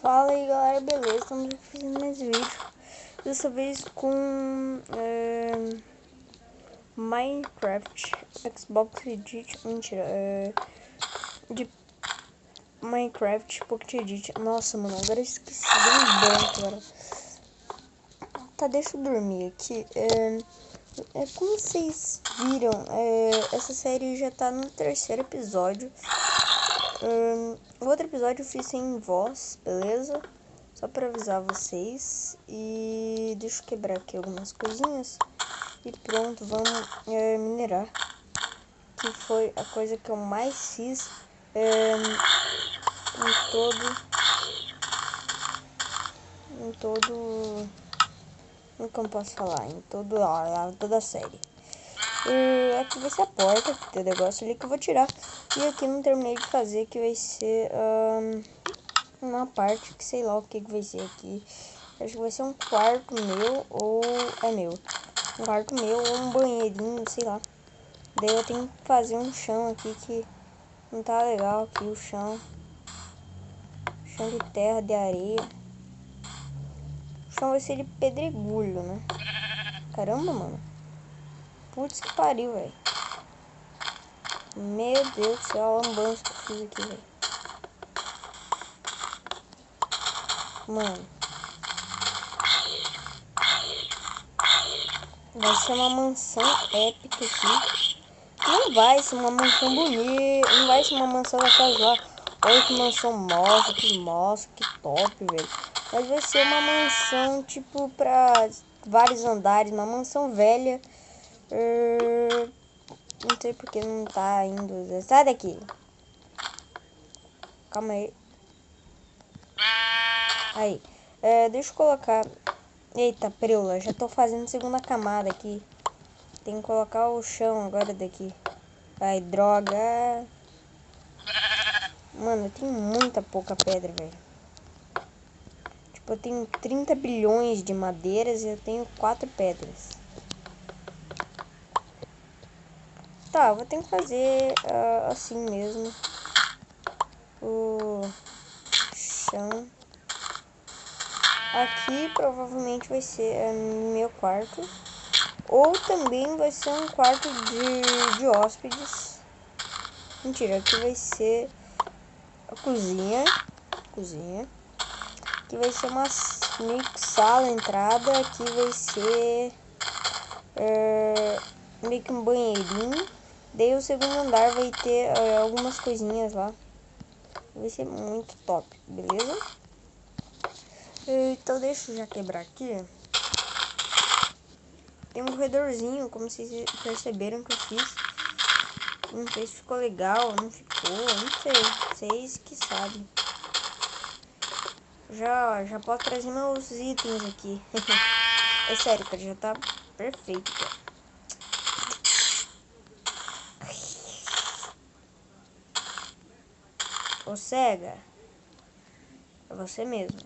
Fala aí galera, beleza? Estamos aqui fazendo mais vídeo. Dessa vez com Minecraft Xbox Edit. Mentira, de Minecraft Pocket Edit. Nossa, mano, agora eu esqueci, deu um branco agora. Tá, deixa eu dormir aqui. Como vocês viram, essa série já tá no terceiro episódio. O outro episódio eu fiz sem voz, beleza? Só pra avisar vocês. E deixa eu quebrar aqui algumas coisinhas. E pronto, vamos minerar. Que foi a coisa que eu mais fiz em todo... Como que eu posso falar? Em toda a série. Aqui vai ser a porta, tem o negócio ali que eu vou tirar. E aqui não terminei de fazer, que vai ser uma parte que sei lá o que vai ser aqui. Acho que vai ser um quarto meu ou é meu. Um quarto meu ou um banheirinho, sei lá. Daí eu tenho que fazer um chão aqui que não tá legal aqui o chão. Chão de terra, de areia. O chão vai ser de pedregulho, né? Caramba, mano. Putz que pariu, velho. Meu Deus do céu, a lambança que eu fiz aqui, velho. Mano. Vai ser uma mansão épica aqui. Não vai ser uma mansão bonita. Não vai ser uma mansão daquelas lá. Olha que mansão moça, que top, velho. Mas vai ser uma mansão, tipo, pra vários andares. Uma mansão velha. Não sei porque não tá indo. Sai daqui. Calma aí. Aí. Deixa eu colocar... Eita, preula. Já tô fazendo segunda camada aqui. Tem que colocar o chão agora daqui. Ai, droga. Mano, eu tenho muita pouca pedra, velho. Tipo, eu tenho 30 bilhões de madeiras e eu tenho 4 pedras. Tá, eu vou ter que fazer assim mesmo. O chão. Aqui provavelmente vai ser meu quarto. Ou também vai ser um quarto de hóspedes. Mentira, aqui vai ser a cozinha. Aqui vai ser uma meio que sala, entrada. Aqui vai ser meio que um banheirinho. Daí o segundo andar vai ter algumas coisinhas lá. Vai ser muito top, beleza? Então deixa eu já quebrar aqui. Tem um corredorzinho, como vocês perceberam que eu fiz. Não sei se ficou legal, não ficou, não sei. Vocês que sabem. Já posso trazer meus itens aqui. É sério, cara, já tá perfeito, cara. Ô cega, é você mesmo.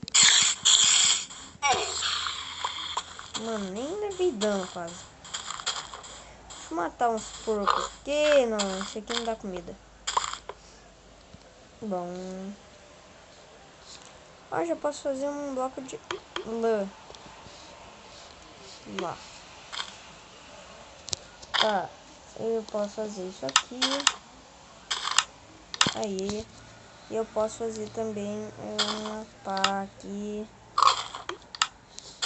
Mano, nem levei dano quase. Deixa eu matar uns porcos aqui. Não, isso aqui não dá comida. Bom. Ó, já posso fazer um bloco de lã. Lá. Tá. Eu posso fazer isso aqui. Aí. E eu posso fazer também uma pá aqui.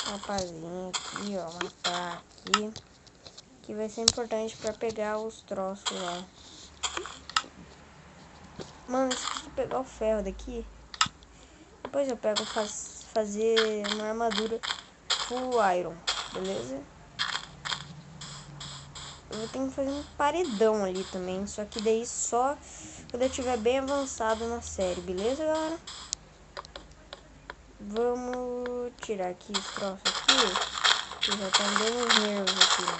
Uma pazinha aqui, ó. Uma pá aqui. Que vai ser importante pra pegar os troços lá. Mano, esqueci de pegar o ferro daqui. Depois eu pego fazer uma armadura full iron, beleza? Eu vou ter que fazer um paredão ali também. Só que daí só quando eu estiver bem avançado na série, beleza, galera? Vamos tirar aqui os troços aqui. Que já tá dando os nervos aqui, né?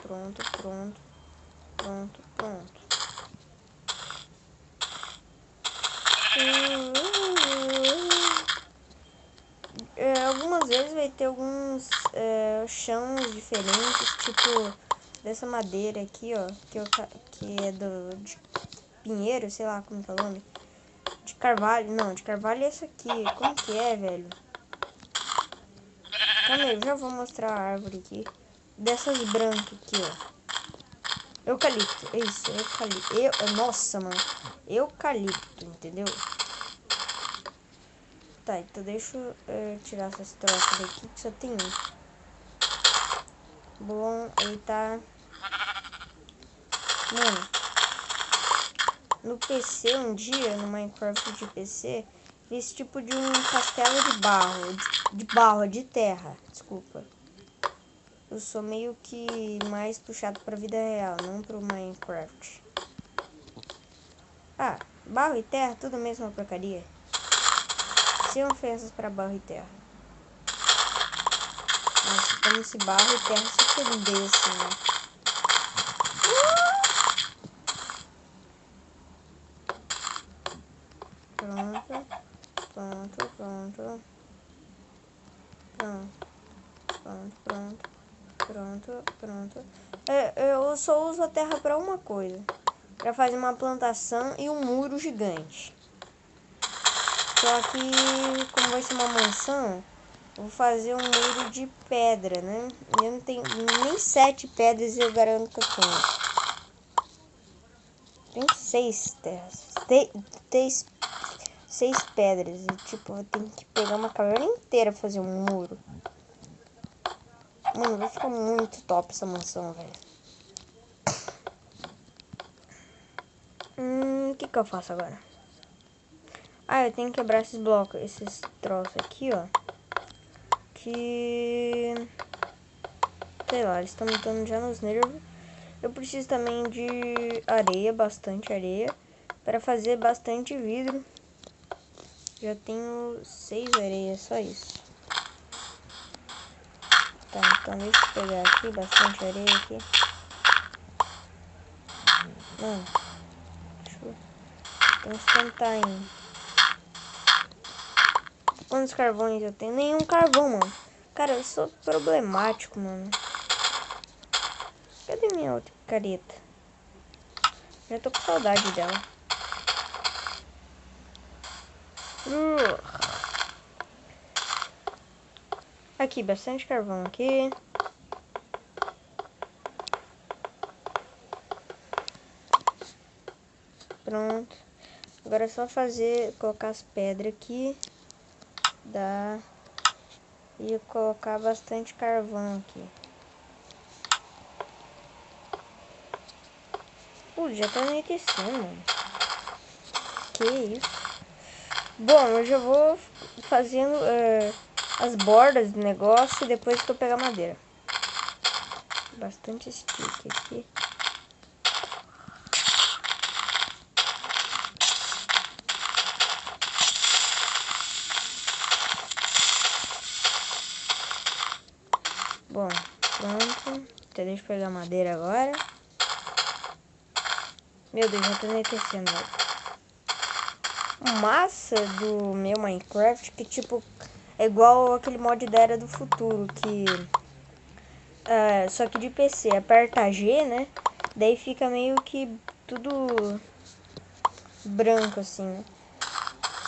Pronto. Algumas vezes vai ter alguns chãos diferentes, tipo dessa madeira aqui, ó, que é de pinheiro, sei lá como que é o nome. De carvalho, não, de carvalho é essa aqui. Como que é, velho? Calma aí, eu já vou mostrar a árvore aqui. Dessas brancas aqui, ó. Eucalipto, é isso, eucalipto. Nossa, mano. Eucalipto, entendeu? Tá, então deixa eu tirar essas trocas daqui, que só tem um. Bom, ele tá... Mano, no PC um dia, no Minecraft de PC, fiz tipo de um castelo de barro, de terra, desculpa. Eu sou meio que mais puxado pra vida real, não pro Minecraft. Ah, barro e terra, tudo a mesma porcaria. Sem ofensas pra barro e terra. Nossa, como se barro e terra se perdessem, né? Pronto, pronto, pronto. Pronto. Eu só uso a terra pra uma coisa. Pra fazer uma plantação e um muro gigante. Só que, como vai ser uma mansão, eu vou fazer um muro de pedra, né? Eu não tenho nem 7 pedras, eu garanto que eu tenho 6 terras. Tem 6 pedras. E, tipo, eu tenho que pegar uma caverna inteira pra fazer um muro. Mano, vai ficar muito top essa mansão, velho. O que eu faço agora? Ah, eu tenho que quebrar esses blocos, esses troços aqui, ó. Que... sei lá, eles estão me dando já nos nervos. Eu preciso também de areia, bastante areia, para fazer bastante vidro. Já tenho 6 areias, só isso. Tá, então deixa eu pegar aqui, bastante areia aqui. Mano, tem que tentar ainda. Quantos carvões eu tenho? Nenhum carvão, mano. Cara, eu sou problemático, mano. Cadê minha outra picareta? Já tô com saudade dela. Aqui, bastante carvão aqui. Pronto. Agora é só colocar as pedras aqui. Dá. E colocar bastante carvão aqui. Já tá anoitecendo, mano. Que isso? Bom, eu já vou fazendo as bordas do negócio depois que eu pegar madeira. Bastante stick aqui. Bom, pronto. Então deixa eu pegar madeira agora. Meu Deus, já tá anoitecendo, velho. Massa do meu Minecraft que tipo é igual aquele mod da Era do Futuro que só que de PC, aperta G, né? Daí fica meio que tudo branco assim, né?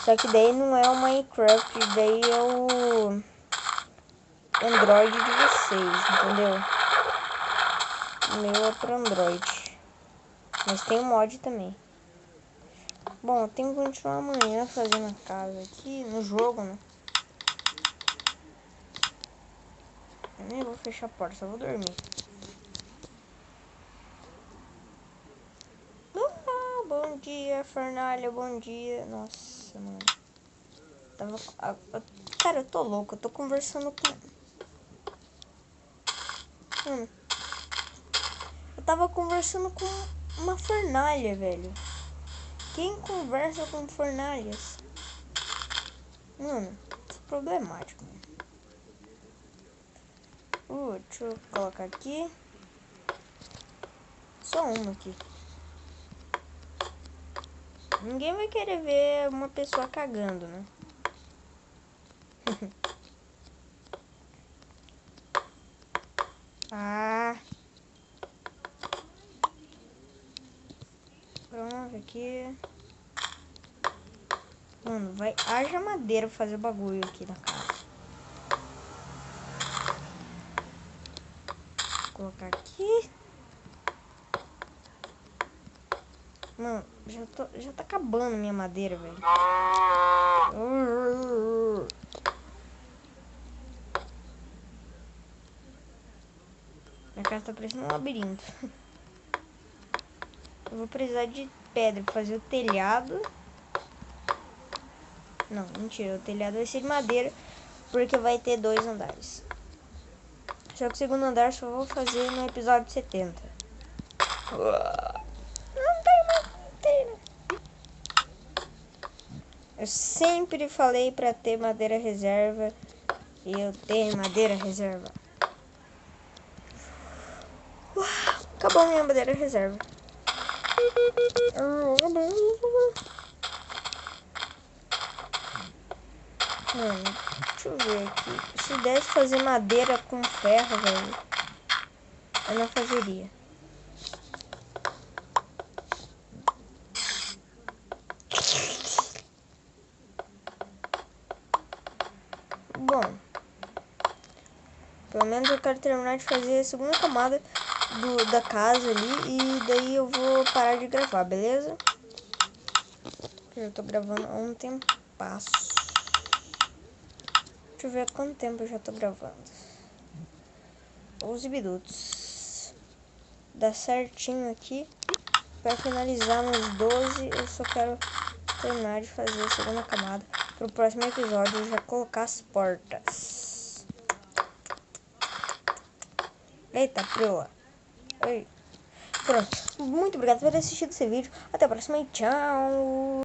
Só que daí não é o Minecraft, daí é o Android de vocês, entendeu? O meu é pro Android. Mas tem um mod também. Bom, eu tenho que continuar amanhã fazendo a casa aqui no jogo, né? Eu nem vou fechar a porta, só vou dormir. Bom dia, fornalha, bom dia. Nossa, mano. Cara, eu tô louco, eu tô conversando com... eu tava conversando com uma fornalha, velho. Quem conversa com fornalhas? Mano, isso é problemático, mano. Deixa eu colocar aqui. Só uma aqui. Ninguém vai querer ver uma pessoa cagando, né? Pronto, aqui. Mano, haja madeira pra fazer o bagulho aqui na casa. Vou colocar aqui. Mano, já tá acabando minha madeira, velho. Minha casa tá parecendo um labirinto. Eu vou precisar de pedra pra fazer o telhado. Não, mentira. O telhado vai ser de madeira, porque vai ter 2 andares. Só que o segundo andar só vou fazer no episódio 70. Não tem. Eu sempre falei pra ter madeira reserva. E eu tenho madeira reserva. Acabou minha madeira reserva. Mano, deixa eu ver aqui. Se desse fazer madeira com ferro, velho, eu não fazeria. Bom, pelo menos eu quero terminar de fazer a segunda camada da casa ali. E daí eu vou parar de gravar, beleza? Eu tô gravando há um tempo. Deixa eu ver há quanto tempo eu já tô gravando. 11 minutos. Dá certinho aqui. Para finalizar nos 12, eu só quero terminar de fazer a segunda camada. Pro próximo episódio eu já colocar as portas. Eita, prioa. Pronto. Muito obrigado por ter assistido esse vídeo. Até a próxima e tchau.